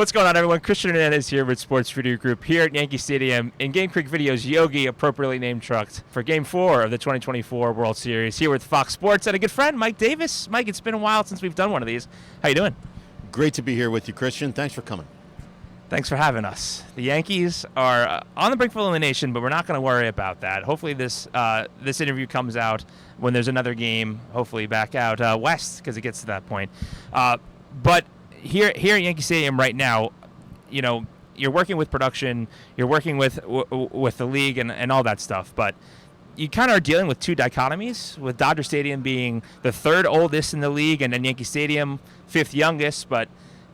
What's going on, everyone? Christian Hernandez here with Sports Video Group here at Yankee Stadium in Game Creek Video's Yogi, appropriately named trucked, for Game 4 of the 2024 World Series here with Fox Sports and a good friend, Mike Davis. Mike, it's been a while since we've done one of these. How you doing? Great to be here with you, Christian. Thanks for coming. Thanks for having us. The Yankees are on the brink of elimination, but we're not going to worry about that. Hopefully this interview comes out when there's another game, hopefully back out west, because it gets to that point. But here at Yankee Stadium right now, you know, you're working with production, you're working with the league and all that stuff, but you kind of are dealing with two dichotomies, with Dodger Stadium being the third oldest in the league and then Yankee Stadium fifth youngest, but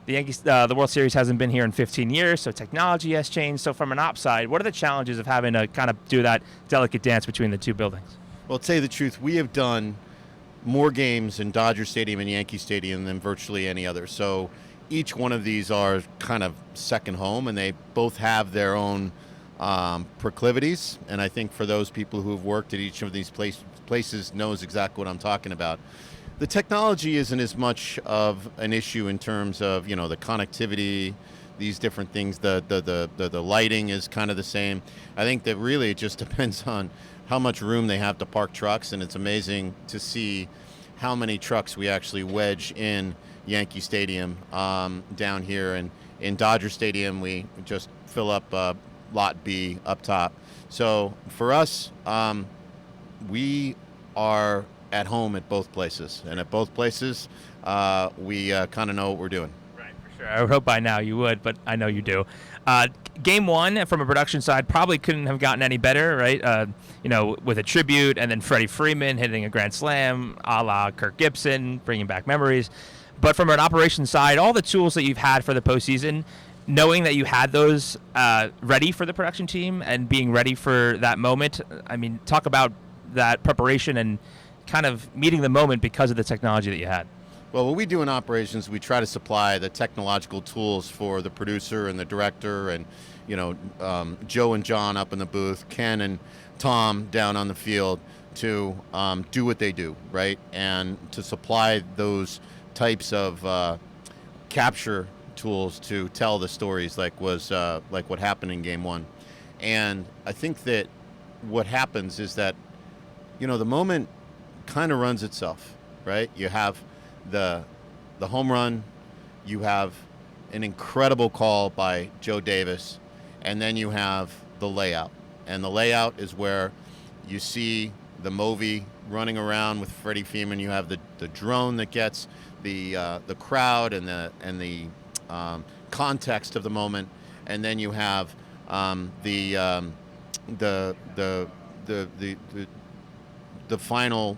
the World Series hasn't been here in 15 years, so technology has changed. So from an ops side, what are the challenges of having to kind of do that delicate dance between the two buildings? Well, to tell you the truth, we have done more games in Dodger Stadium and Yankee Stadium than virtually any other. So each one of these are kind of second home, and they both have their own proclivities. And I think for those people who have worked at each of these places knows exactly what I'm talking about. The technology isn't as much of an issue in terms of, you know, the connectivity, these different things. The lighting is kind of the same. I think that really it just depends on how much room they have to park trucks, and it's amazing to see how many trucks we actually wedge in Yankee Stadium down here. And in Dodger Stadium, we just fill up Lot B up top. So for us, we are at home at both places. And at both places, we kind of know what we're doing. Right, for sure. I would hope by now you would, but I know you do. Game one, from a production side, probably couldn't have gotten any better, right? You know, with a tribute, and then Freddie Freeman hitting a grand slam, a la Kirk Gibson, bringing back memories. But from an operations side, all the tools that you've had for the postseason, knowing that you had those ready for the production team and being ready for that moment, I mean, talk about that preparation and kind of meeting the moment because of the technology that you had. Well, what we do in operations, we try to supply the technological tools for the producer and the director and, you know, Joe and John up in the booth, Ken and Tom down on the field to do what they do, right? And to supply those types of capture tools to tell the stories like what happened in Game 1. And I think that what happens is that, you know, the moment kind of runs itself, right? You have the home run, you have an incredible call by Joe Davis, and then you have the layout. And the layout is where you see the Movie running around with Freddie Freeman. You have the drone that gets the crowd and the context of the moment, and then you have the final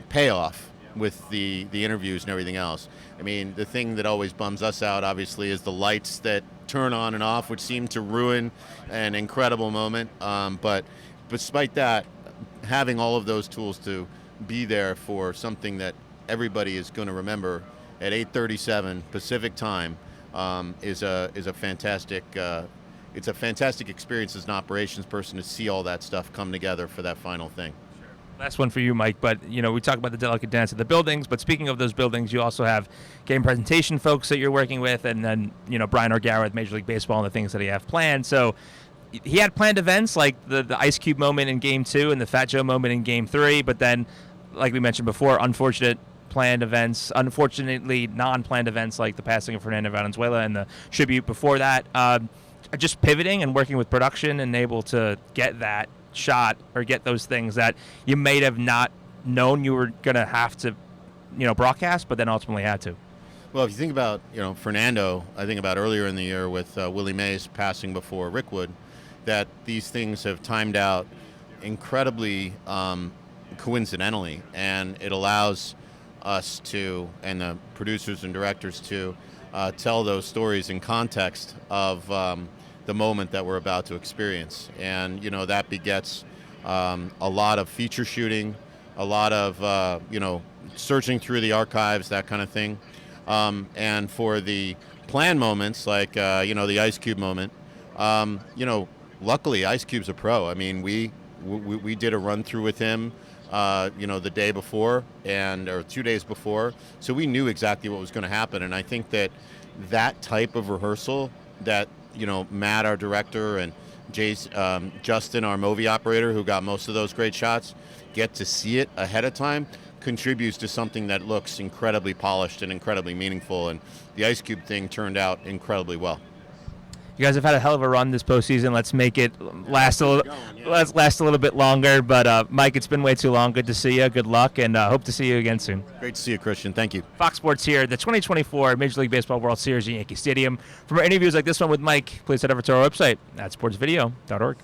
payoff with the interviews and everything else. I mean, the thing that always bums us out, obviously, is the lights that turn on and off, which seem to ruin an incredible moment. But despite that, having all of those tools to be there for something that everybody is going to remember at 8:37 Pacific time is a fantastic. It's a fantastic experience as an operations person to see all that stuff come together for that final thing. Last one for you, Mike, but, you know, we talk about the delicate dance of the buildings, but speaking of those buildings, you also have game presentation folks that you're working with, and then, you know, Brian O'Gara with Major League Baseball and the things that he have planned. So he had planned events like the Ice Cube moment in Game 2 and the Fat Joe moment in Game 3, but then, like we mentioned before, unfortunately non-planned events like the passing of Fernando Valenzuela and the tribute before that. Just pivoting and working with production and able to get that shot or get those things that you may have not known you were going to have to, you know, broadcast, but then ultimately had to. Well, if you think about, you know, Fernando, I think about earlier in the year with Willie Mays passing before Rick Wood, that these things have timed out incredibly coincidentally, and it allows us to, and the producers and directors to, tell those stories in context of the moment that we're about to experience. And, you know, that begets a lot of feature shooting, a lot of, you know, searching through the archives, that kind of thing. And for the planned moments, like, you know, the Ice Cube moment, you know, luckily Ice Cube's a pro. I mean, we did a run through with him, you know, the day before or 2 days before. So we knew exactly what was going to happen. And I think that, that type of rehearsal that, Matt, our director, and Justin, our movie operator, who got most of those great shots, get to see it ahead of time, contributes to something that looks incredibly polished and incredibly meaningful. And the Ice Cube thing turned out incredibly well. You guys have had a hell of a run this postseason. Let's make it last a little. Let's last a little bit longer. But Mike, it's been way too long. Good to see you. Good luck, and hope to see you again soon. Great to see you, Christian. Thank you. Fox Sports here, the 2024 Major League Baseball World Series at Yankee Stadium. For more interviews like this one with Mike, please head over to our website at sportsvideo.org.